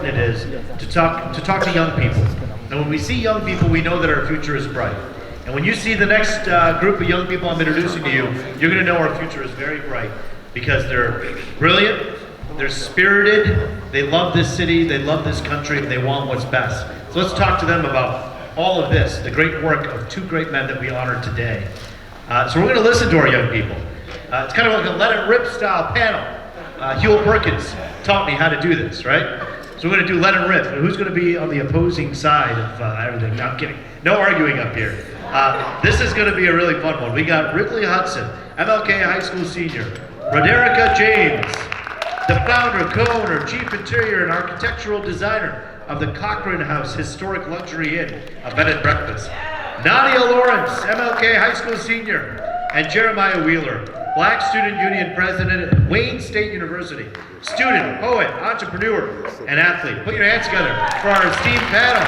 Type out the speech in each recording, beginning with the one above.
It is to talk to young people. And when we see young people, we know that our future is bright. And when you see the next group of young people I'm introducing to you, you're going to know our future is very bright because they're brilliant, they're spirited, they love this city, they love this country, and they want what's best. So let's talk to them about all of this, the great work of two great men that we honor today. So we're going to listen to our young people. It's kind of like a let it rip style panel. Hewell Perkins taught me how to do this, right? So we're going to do let it rip. And who's going to be on the opposing side of everything? No, I'm kidding. No arguing up here. This is going to be a really fun one. We got Ridgeley Hudson, MLK High School senior. Roderica James, the founder, co-owner, chief interior and architectural designer of the Cochran House Historic Luxury Inn, a bed and breakfast. Nadia Lawrence, MLK High School senior. And Jeremiah Wheeler, Black Student Union president at Wayne State University. Student, poet, entrepreneur, and athlete. Put your hands together for our esteemed panel.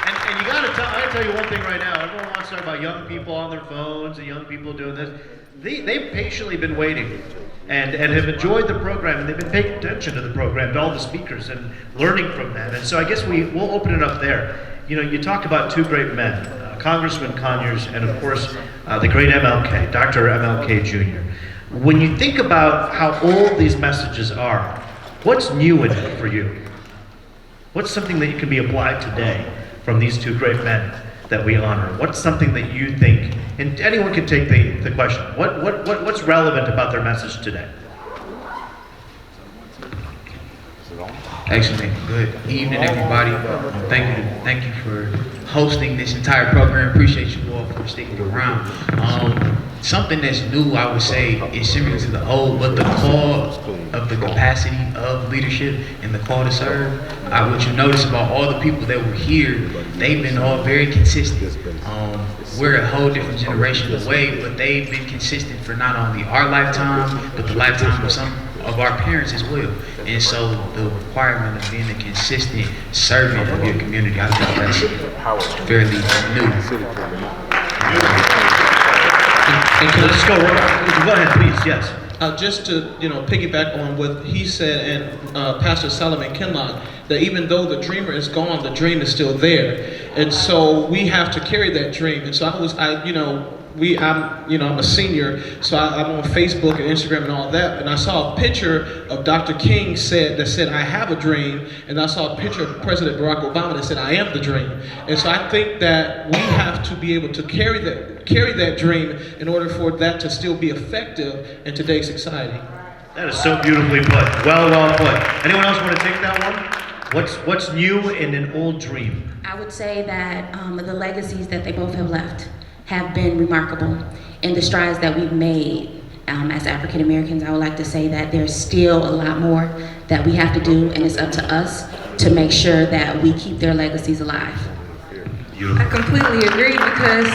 And you I gotta tell you one thing right now. Everyone wants to talk about young people on their phones and young people doing this. They've patiently been waiting and have enjoyed the program, and they've been paying attention to the program, to all the speakers, and learning from them. And so I guess we'll open it up there. You know, you talk about two great men, Congressman Conyers, and of course, the great MLK, Dr. MLK Jr. When you think about how old these messages are, what's new in it for you? What's something that can be applied today from these two great men that we honor? What's something that you think, and anyone can take the question, what's relevant about their message today? Excellent. Good evening, everybody. Thank you for hosting this entire program. Appreciate you all for sticking around. Something that's new, I would say, is similar to the old, but the call of the capacity of leadership and the call to serve. What you notice about all the people that were here, they've been all very consistent. We're a whole different generation away, but they've been consistent for not only our lifetime, but the lifetime of some of our parents as well. And so the requirement of being a consistent servant of your community, I think that's fairly new. And can I just go ahead, please, yes. Just to piggyback on what he said and Pastor Solomon Kinlock, that even though the dreamer is gone, the dream is still there, and so we have to carry that dream. And so I'm a senior, so I'm on Facebook and Instagram and all that, and I saw a picture of Dr. King that said, I have a dream, and I saw a picture of President Barack Obama that said, I am the dream. And so I think that we have to be able to carry that dream in order for that to still be effective in today's society. That is so beautifully put. Well put. Anyone else want to take that one? What's new in an old dream? I would say that the legacies that they both have left have been remarkable, and the strides that we've made as African Americans. I would like to say that there's still a lot more that we have to do, and it's up to us to make sure that we keep their legacies alive. I completely agree, because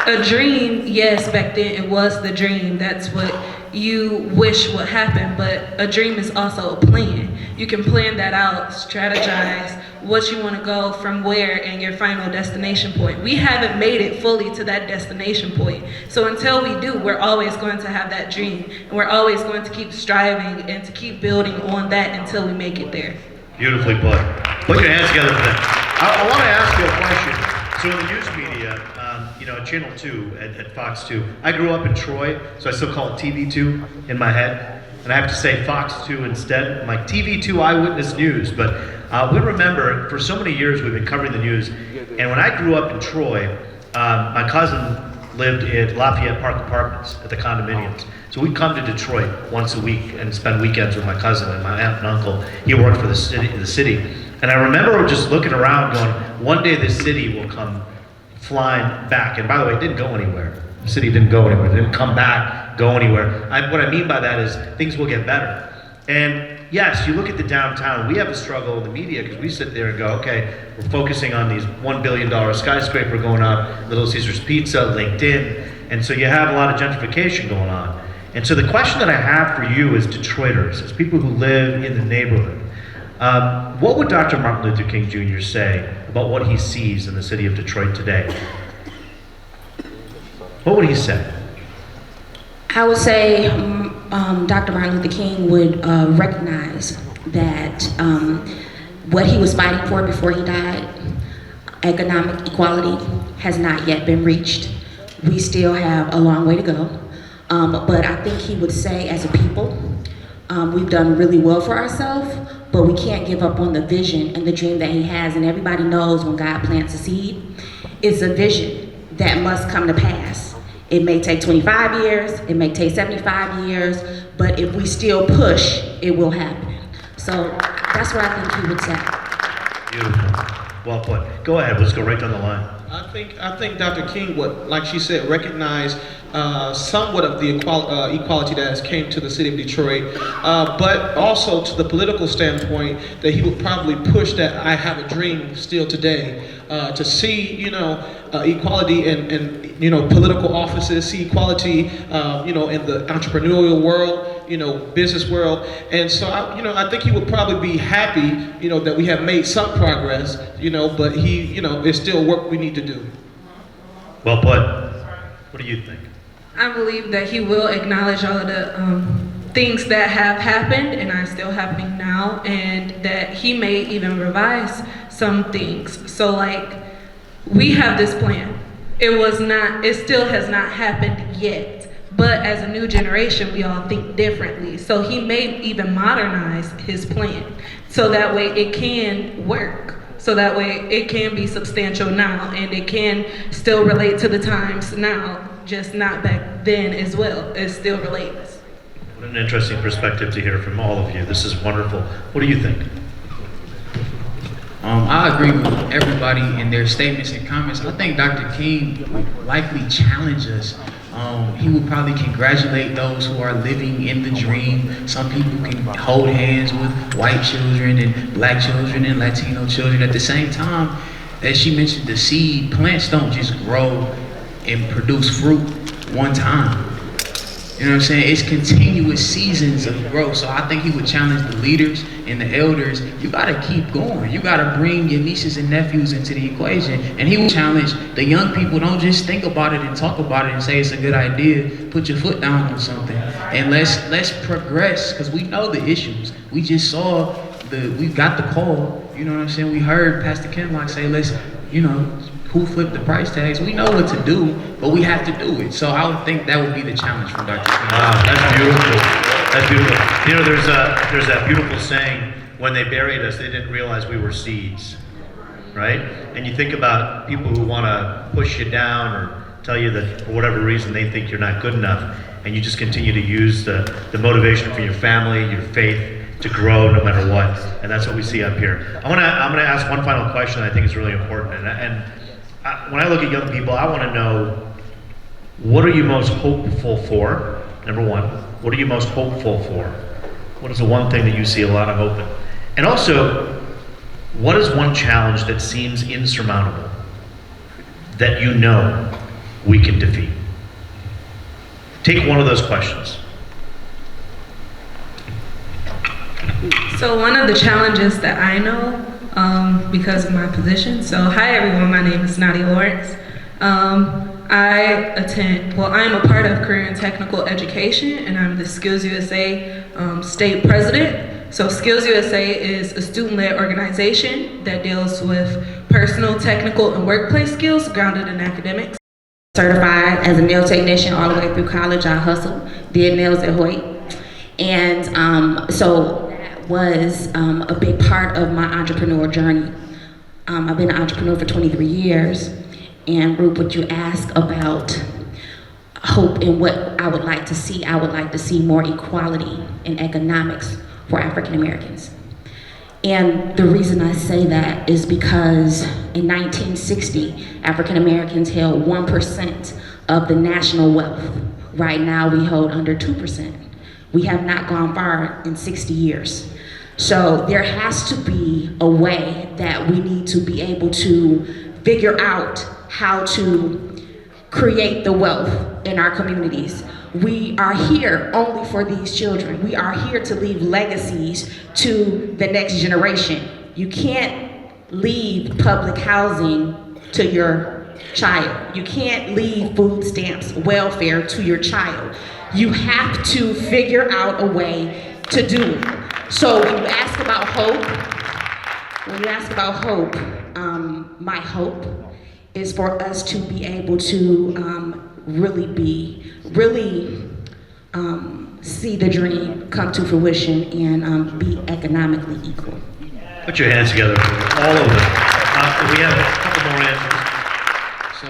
a dream, yes, back then it was the dream. That's what you wish would happen, but a dream is also a plan. You can plan that out, strategize what you want to go from where and your final destination point. We haven't made it fully to that destination point. So until we do, we're always going to have that dream, and we're always going to keep striving and to keep building on that until we make it there. Beautifully put. Put your hands together for that. I want to ask you a question. So in the news media, Channel 2 at Fox 2, I grew up in Troy, so I still call it TV2 in my head, and I have to say Fox 2 instead. I'm like TV2 Eyewitness News, but we remember for so many years we've been covering the news, and when I grew up in Troy, my cousin lived in Lafayette Park Apartments at the condominiums. So we'd come to Detroit once a week and spend weekends with my cousin and my aunt and uncle. He worked for the city. And I remember just looking around going, one day this city will come flying back. And by the way, it didn't go anywhere. The city didn't go anywhere. It didn't come back, go anywhere. What I mean by that is things will get better. And yes, you look at the downtown, we have a struggle in the media because we sit there and go, okay, we're focusing on these $1 billion skyscraper going up, Little Caesars Pizza, LinkedIn. And so you have a lot of gentrification going on. And so the question that I have for you as Detroiters, as people who live in the neighborhood, what would Dr. Martin Luther King Jr. say about what he sees in the city of Detroit today? What would he say? I would say Dr. Martin Luther King would recognize that what he was fighting for before he died, economic equality, has not yet been reached. We still have a long way to go. But I think he would say, as a people, we've done really well for ourselves, but we can't give up on the vision and the dream that he has. And everybody knows when God plants a seed, it's a vision that must come to pass. It may take 25 years, it may take 75 years, but if we still push, it will happen. So that's what I think he would say. Beautiful. Well put. Go ahead, let's go right down the line. I think Dr. King would, like she said, recognize somewhat of the equality that has came to the city of Detroit, but also to the political standpoint that he would probably push that I have a dream still today to see, equality in political offices, see equality, in the entrepreneurial world, business world. And so, I think he would probably be happy, that we have made some progress, but there's still work we need to do. Well put. What do you think? I believe that he will acknowledge all of the things that have happened and are still happening now, and that he may even revise some things. So like, we have this plan. It still has not happened yet. But as a new generation, we all think differently. So he may even modernize his plan so that way it can work. So that way it can be substantial now and it can still relate to the times now, just not back then as well. It still relates. What an interesting perspective to hear from all of you. This is wonderful. What do you think? I agree with everybody in their statements and comments. I think Dr. King would likely challenge us. He would probably congratulate those who are living in the dream. Some people can hold hands with white children and black children and Latino children. At the same time, as she mentioned, the seed, plants don't just grow and produce fruit one time. You know what I'm saying? It's continuous seasons of growth. So I think he would challenge the leaders and the elders. You gotta keep going. You gotta bring your nieces and nephews into the equation. And he would challenge the young people, don't just think about it and talk about it and say it's a good idea. Put your foot down on something. And let's progress, because we know the issues. We just saw we got the call. You know what I'm saying? We heard Pastor Kenlock say, who flipped the price tags? We know what to do, but we have to do it. So I would think that would be the challenge for Dr. King. Wow, that's beautiful. That's beautiful. There's that beautiful saying, when they buried us, they didn't realize we were seeds, right? And you think about people who want to push you down or tell you that for whatever reason they think you're not good enough, and you just continue to use the motivation for your family, your faith, to grow no matter what. And that's what we see up here. I'm gonna ask one final question that I think is really important. And when I look at young people, I want to know, what are you most hopeful for? Number one, what are you most hopeful for? What is the one thing that you see a lot of hope in? And also, what is one challenge that seems insurmountable that you know we can defeat? Take one of those questions. So one of the challenges that I know, because of my position. So hi everyone, my name is Nadia Lawrence. I'm a part of Career and Technical Education, and I'm the Skills USA state president. So Skills USA is a student-led organization that deals with personal, technical, and workplace skills grounded in academics. Certified as a nail technician all the way through college. I hustled, did nails at Hoyt. And so was a big part of my entrepreneurial journey. I've been an entrepreneur for 23 years. And Roop, what you ask about hope and what I would like to see, I would like to see more equality in economics for African Americans. And the reason I say that is because in 1960, African Americans held 1% of the national wealth. Right now we hold under 2%. We have not gone far in 60 years. So there has to be a way that we need to be able to figure out how to create the wealth in our communities. We are here only for these children. We are here to leave legacies to the next generation. You can't leave public housing to your child. You can't leave food stamps, welfare to your child. You have to figure out a way to do it. So when you ask about hope, my hope is for us to be able to really see the dream come to fruition and be economically equal. Put your hands together for all of them. We have a couple more answers. So,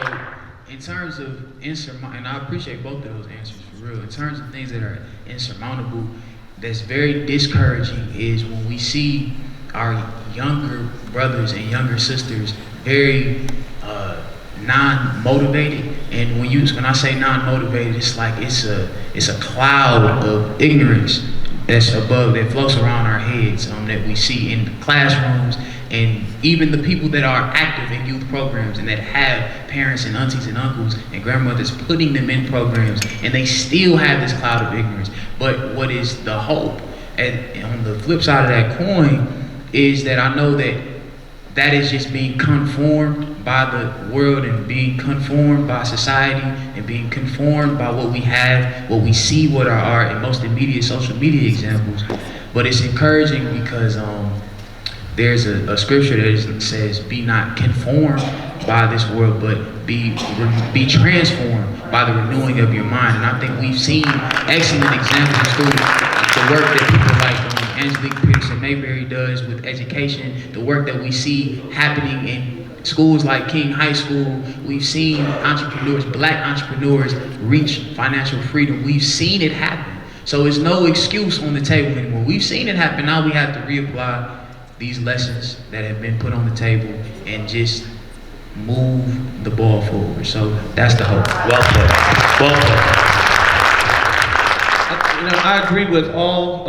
in terms of and I appreciate both of those answers for real. In terms of things that are insurmountable, that's very discouraging is when we see our younger brothers and younger sisters very non-motivated. And when I say non-motivated, it's like it's a cloud of ignorance that floats around our heads that we see in the classrooms, and even the people that are active in youth programs and that have parents and aunties and uncles and grandmothers putting them in programs, and they still have this cloud of ignorance. But what is the hope? And on the flip side of that coin is that I know that is just being conformed by the world and being conformed by society and being conformed by what we have, what we see, what are our most immediate social media examples. But it's encouraging because there's a scripture that says, "Be not conformed by this world, but be transformed by the renewing of your mind." And I think we've seen excellent examples through the work that people like Angelique Peterson Mayberry does with education, the work that we see happening in schools like King High School. We've seen black entrepreneurs reach financial freedom. We've seen it happen. So there's no excuse on the table anymore. We've seen it happen. Now we have to reapply these lessons that have been put on the table and just move the ball forward. So that's the hope. Well played. Well played. I agree with all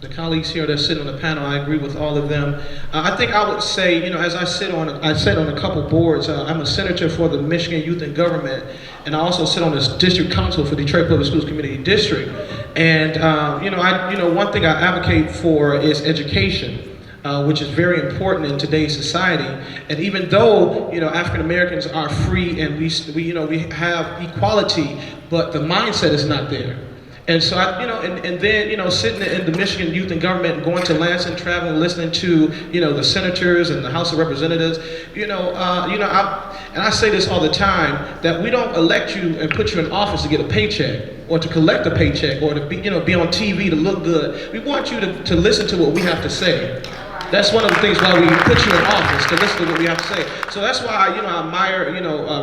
the colleagues here that sit on the panel. I agree with all of them. I think I would say, as I sit on a couple boards. I'm a senator for the Michigan Youth and Government, and I also sit on this district council for Detroit Public Schools Community District. And one thing I advocate for is education, which is very important in today's society. And even though African Americans are free and we have equality, but the mindset is not there. And so then sitting in the Michigan Youth and Government and going to Lansing, traveling, listening to the senators and the House of Representatives, and I say this all the time, that we don't elect you and put you in office to get a paycheck or to collect a paycheck or to be on TV to look good. We want you to listen to what we have to say. That's one of the things why we put you in office, to listen to what we have to say. So that's why I admire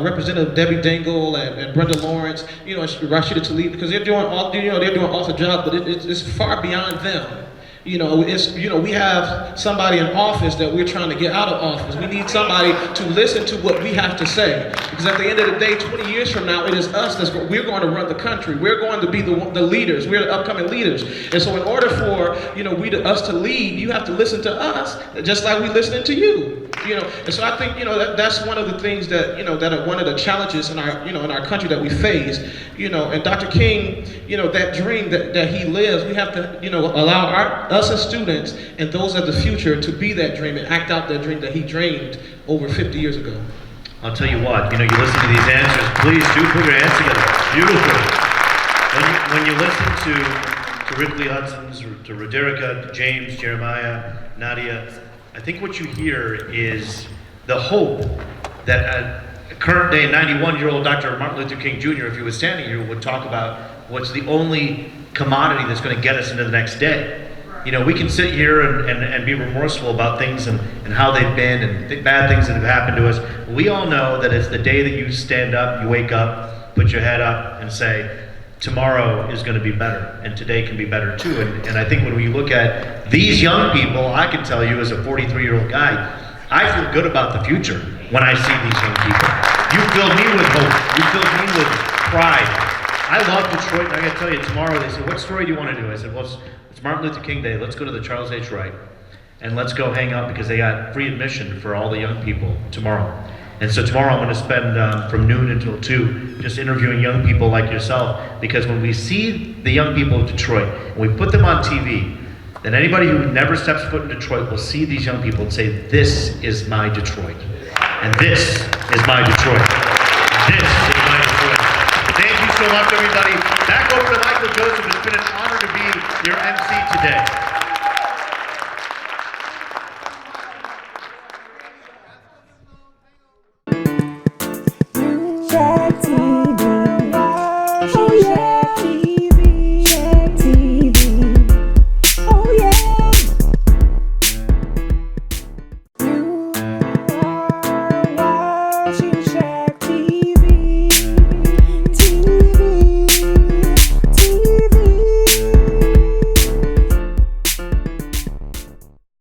Representative Debbie Dingell and Brenda Lawrence, and Rashida Tlaib, because they're doing awesome job, but it's far beyond them. We have somebody in office that we're trying to get out of office. We need somebody to listen to what we have to say. Because at the end of the day, 20 years from now, it is us we're going to run the country. We're going to be the leaders. We're the upcoming leaders. And so in order for us to lead, you have to listen to us, just like we're listening to you. And so I think that's one of the things that that are one of the challenges in our in our country that we face. And Dr. King, that dream that he lives, we have to allow us as students and those of the future to be that dream and act out that dream that he dreamed over 50 years ago. I'll tell you what, you listen to these answers, please do put your hands together. Beautiful. When you listen to Ridgeley Hudson's, to Roderica, to James, Jeremiah, Nadia, I think what you hear is the hope that a current day 91-year-old Dr. Martin Luther King Jr., if he was standing here, would talk about what's the only commodity that's going to get us into the next day. We can sit here and be remorseful about things and how they've been and bad things that have happened to us. We all know that it's the day that you stand up, you wake up, put your head up and say, tomorrow is going to be better, and today can be better too. And I think when we look at these young people, I can tell you as a 43-year-old guy, I feel good about the future when I see these young people. You fill me with hope. You fill me with pride. I love Detroit, and I got to tell you, tomorrow they said, what story do you want to do? I said, well, it's Martin Luther King Day. Let's go to the Charles H. Wright, and let's go hang out because they got free admission for all the young people tomorrow. And so tomorrow I'm going to spend from noon until 2 just interviewing young people like yourself, because when we see the young people of Detroit and we put them on TV, then anybody who never steps foot in Detroit will see these young people and say, this is my Detroit. And this is my Detroit. This is my Detroit. Thank you so much, everybody. Back over to Michael Joseph. It's been an honor to be your MC today.